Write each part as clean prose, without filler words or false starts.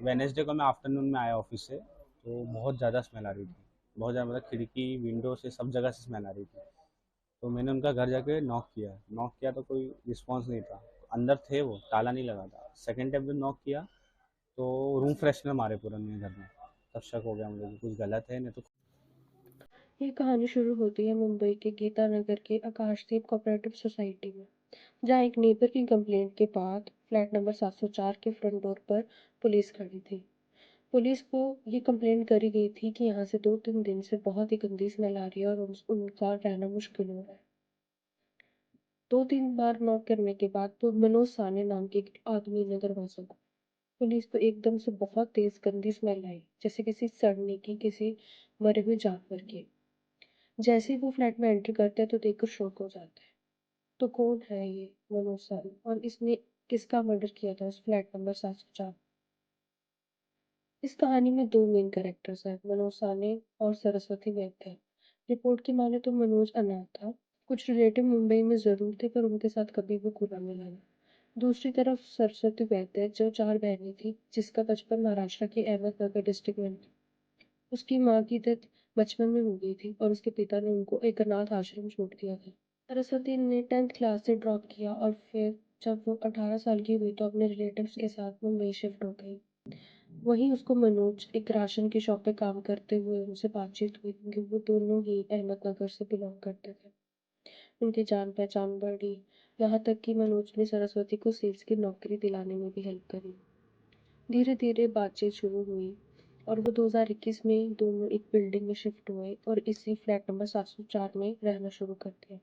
Wednesday को मैं afternoon में आया ऑफिस से, तो बहुत ज़्यादा स्मेल आ रही थी। बहुत ज़्यादा मतलब खिड़की विंडो से सब जगह से स्मेल आ रही थी। तो मैंने उनका घर जाके नॉक किया तो कोई रिस्पांस नहीं था। अंदर थे वो, ताला नहीं लगा था। सेकंड टाइम जब नॉक किया तो रूम फ्रेशनर मारे पूरे उन्होंने घर में। तब शक हो गया मुझे कि कुछ गलत है, नहीं तो। ये कहानी शुरू होती है मुंबई के गीता नगर के आकाशदीप कोऑपरेटिव सोसाइटी में, जहां एक नेबर की कंप्लेंट के बाद फ्लैट नंबर 704 के फ्रंट डोर पर पुलिस खड़ी थी। पुलिस को ये कंप्लेंट करी गई थी कि यहाँ से 2-3 दिन से बहुत ही गंदी स्मेल आ रही है और उनका रहना मुश्किल हो रहा है। 2-3 बार नॉक करने के बाद तो मनोज साने नाम के एक आदमी ने दरवाजा खोला। पुलिस को एकदम से बहुत तेज गंदी स्मेल आई, जैसे किसी सड़ने की, किसी मरे हुए जानवर की। जैसे ही वो फ्लैट में एंटर करते हैं तो देखकर शॉक हो जाते हैं। तो कौन है ये मनोज सानी और इसने किसका मर्डर किया था उस फ्लैट नंबर 704? इस कहानी में दो मेन कैरेक्टर्स हैं, मनोज साने और सरस्वती वैद्य। रिपोर्ट की माने तो मनोज अनाथ था। कुछ रिलेटिव मुंबई में जरूर थे पर उनके साथ कभी भी खुला मिला नहीं। दूसरी तरफ सरस्वती वैद्य जो 4 बहनें थी, जिसका बचपन महाराष्ट्र के अहमदनगर डिस्ट्रिक्ट में। उसकी माँ की डेथ बचपन में हो गई थी और उसके पिता ने उनको एक अनाथ आश्रम छोड़ दिया था। सरस्वती ने 10th क्लास से ड्रॉप किया और फिर जब वो 18 साल की हुई तो अपने रिलेटिव्स के साथ मुंबई शिफ्ट हो गई। वहीं उसको मनोज एक राशन की शॉप पे काम करते हुए उनसे बातचीत हुई, क्योंकि वो दोनों ही अहमदनगर से बिलोंग करते थे। उनकी जान पहचान बढ़ी, यहाँ तक कि मनोज ने सरस्वती को सेल्स की नौकरी दिलाने में भी हेल्प करी। धीरे धीरे बातचीत शुरू हुई और वो 2021 में दोनों एक बिल्डिंग में शिफ्ट हुए और इसी फ्लैट नंबर 704 में रहना शुरू कर दिया।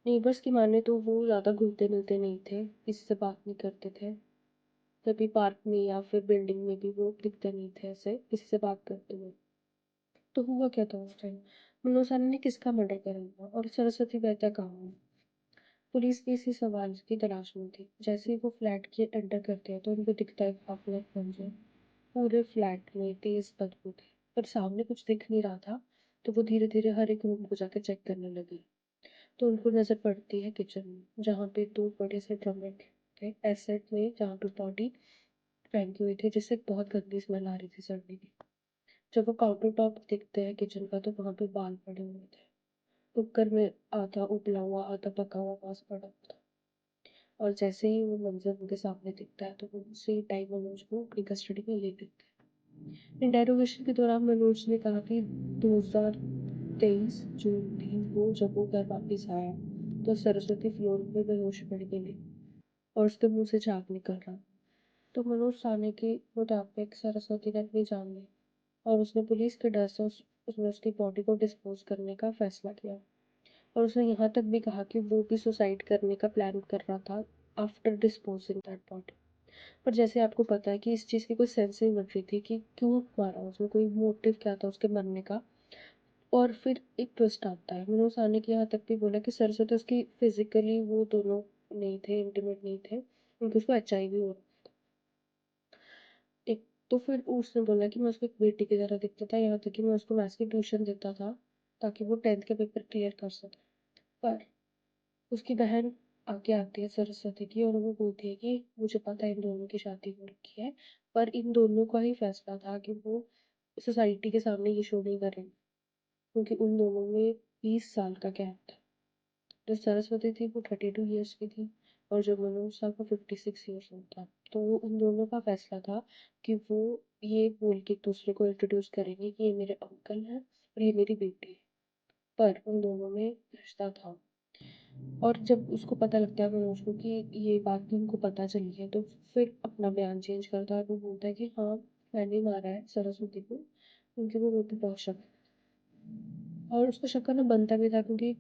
नेबर्स की माने तो वो ज़्यादा घुलते मिलते नहीं थे, किसी से बात नहीं करते थे। कभी पार्क में या फिर बिल्डिंग में भी वो दिखते नहीं थे ऐसे किसी से बात करते हुए। तो हुआ क्या था उस टाइम? मुन्ना ने किसका मर्डर करा था और सरस्वती वैद्य कहाँ है? पुलिस इसी सवाल की तलाश में थी। जैसे ही वो फ्लैट के एंटर करते हैं तो उनको दिखता है अपने मंजर। पूरे फ्लैट में तेज बदबू थी, पर सामने कुछ दिख नहीं रहा था। तो वो धीरे धीरे हर एक रूम को जाकर चेक करने लगी। तो उनको नजर पड़ती है किचन में, जहाँ पे दो बड़े से ड्रम रखे थे एसिड में, जहाँ पे बॉडी फेंकी हुई थी, जिससे बहुत गंदी स्मेल आ रही थी सड़ने की। जब वो काउंटर टॉप देखते हैं किचन का तो वहां पे बाल पड़े हुए थे। कुकर में आधा उबला हुआ आधा पका हुआ मांस पड़ा था। और जैसे ही वो मंजर उनके सामने दिखता है तो वो उसी टाइम मनोज को अपनी कस्टडी में ले लेते हैं। इंटेरोगेशन के दौरान मनोज ने कहा कि 2023 जून थी वो जब वो घर वापिस आया तो सरस्वती फ्लोर पे बेहोश पड़ गई और उसके मुंह से झाग निकल रहा। तो मनोज साहनी के मुताबिक सरस्वती ने अपनी जान ली और उसने पुलिस के डर से उसने उसकी बॉडी को डिस्पोज करने का फैसला किया। और उसने यहाँ तक भी कहा कि वो भी सुसाइड करने का प्लान कर रहा था आफ्टर डिस्पोजिंग दैट बॉडी। पर जैसे आपको पता है कि इस चीज़ की कोई सेंस नहीं बन रही थी कि क्यों मारा, उसमें कोई मोटिव क्या था उसके मरने का। और फिर एक ट्विस्ट आता है, मनोज साहनी के यहाँ तक भी बोला कि सरस्वती उसकी फिजिकली वो दोनों नहीं थे, इंटीमेट नहीं थे, क्योंकि उसको HIV हो। एक तो फिर उसने बोला कि मैं उसको एक बेटी की तरह दिखता था, यहाँ तक कि मैं उसको मैथ्स की ट्यूशन देता था ताकि वो 10th के पेपर क्लियर कर सके। पर उसकी बहन आगे आती है सरस्वती की और वो बोलती है कि मुझे पता है इन दोनों की शादी हो रखी है, पर इन दोनों का ही फैसला था कि वो सोसाइटी के सामने ये शो नहीं करें, क्योंकि उन दोनों में 20 साल का गैप था। जो सरस्वती थी वो 32 ईयर्स की थी और जो मनोज था वो 56 ईयर्स ओल्ड था। तो वो उन दोनों का फैसला था कि वो ये बोल के एक दूसरे को इंट्रोड्यूस करेंगे कि ये मेरे अंकल हैं और ये मेरी बेटी है। पर उन दोनों में रिश्ता था। और जब उसको पता लगता है मनोज को कि ये बात भी उनको पता चली है तो फिर अपना बयान चेंज करता है। वो बोलता है कि हाँ, मैंने ही मारा है सरस्वती को, क्योंकि वो भी बहुत शक और उसको शक करना बनता भी था, क्योंकि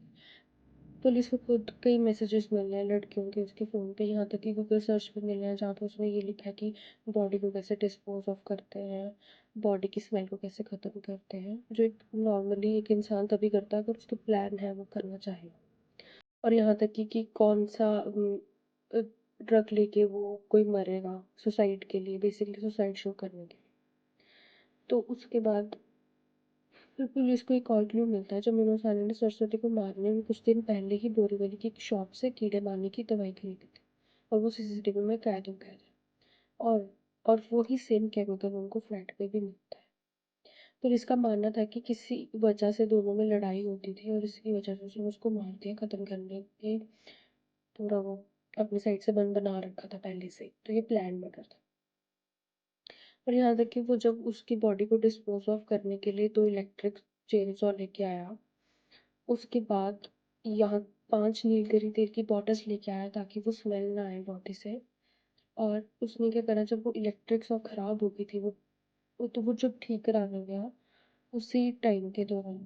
पुलिस को खुद कई मैसेजेस मिल रहे हैं लड़कियों के उसके फ़ोन पे, यहाँ तक कि गूगल सर्च पे मिल रहे हैं जहाँ पे उसने ये लिखा है कि बॉडी को कैसे डिस्पोज ऑफ करते हैं, बॉडी की स्मेल को कैसे ख़त्म करते हैं, जो एक नॉर्मली एक इंसान तभी करता है अगर उसके प्लान है वो करना चाहे। और यहाँ तक कि कौन सा ड्रग लेके वो कोई मरेगा सुसाइड के लिए, बेसिकली सुसाइड शो करने के लिए। तो उसके बाद फिर पुलिस को एक और क्लू मिलता है, जब मनोज साहनी ने सरस्वती को मारने में कुछ दिन पहले ही बोरीवली की एक शॉप से कीड़े मारने की दवाई खरीदी थी और वो CCTV में कैद हो गया था। और और वही सेम केमिकल उनको फ्लैट पे भी मिलता है। फिर इसका मानना था कि किसी वजह से दोनों में लड़ाई होती थी और इसकी वजह से उसने उसको मार दिया, खत्म करने के पूरा वो अपनी साइड से बना रखा था पहले से ही। तो ये प्लान मर्डर था। और यहाँ तक कि वो जब उसकी बॉडी को डिस्पोज ऑफ करने के लिए 2 इलेक्ट्रिक चेनसॉ लेके आया, उसके बाद यहाँ 5 नीलगिरी तेल की बॉटल्स लेके आया ताकि वो स्मेल ना आए बॉडी से। और उसने क्या करा, जब वो इलेक्ट्रिक शॉक खराब हो गई थी तो वो जब ठीक कराने गया उसी टाइम के दौरान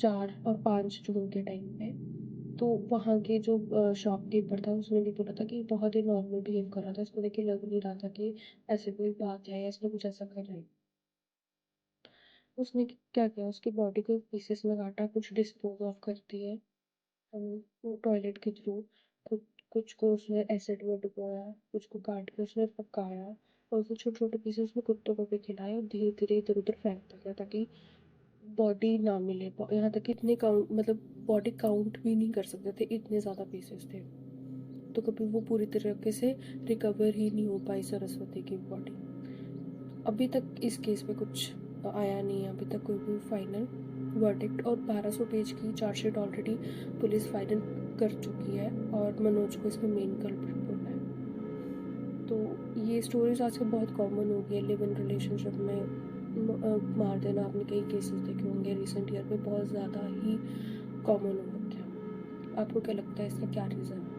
4 और 5 जून के टाइम पे, तो वहाँ के जो शॉपकीपर था उसने भी बोला था कि बहुत ही नॉर्मल बिहेव कर रहा था, इसको देख के लग नहीं रहा था कि ऐसे कोई बात है या इसने कुछ ऐसा करा है। उसने क्या किया, उसकी बॉडी को पीसेस में काटा, कुछ डिस्पोज ऑफ कर दिए टॉयलेट के थ्रू, कुछ कुछ को उसने एसिड में डुबोया, कुछ को काट के उसने पकाया और उसके छोटे छोटे पीसेस उसने कुत्तों को भी खिलाए और धीरे धीरे इधर उधर फेंक दिया ताकि बॉडी ना मिले। यहाँ तक कि इतने काउंट, मतलब बॉडी काउंट भी नहीं कर सकते थे, इतने ज़्यादा पीसेस थे। तो कभी वो पूरी तरीके से रिकवर ही नहीं हो पाई सरस्वती की बॉडी। अभी तक इस केस पे कुछ आया नहीं है, अभी तक कोई भी फाइनल वर्डिक्ट। और 1200 पेज की चार्जशीट ऑलरेडी पुलिस फाइनल कर चुकी है और मनोज को इसमें मेन कल्प्रिट बोला है। तो ये स्टोरीज आजकल बहुत कॉमन हो गई है लिव इन रिलेशनशिप में मार देना। आपने कई केसेस देखे होंगे रिसेंट ईयर में, बहुत ज़्यादा ही कॉमन हो गया। आपको क्या लगता है इसका क्या रीज़न है?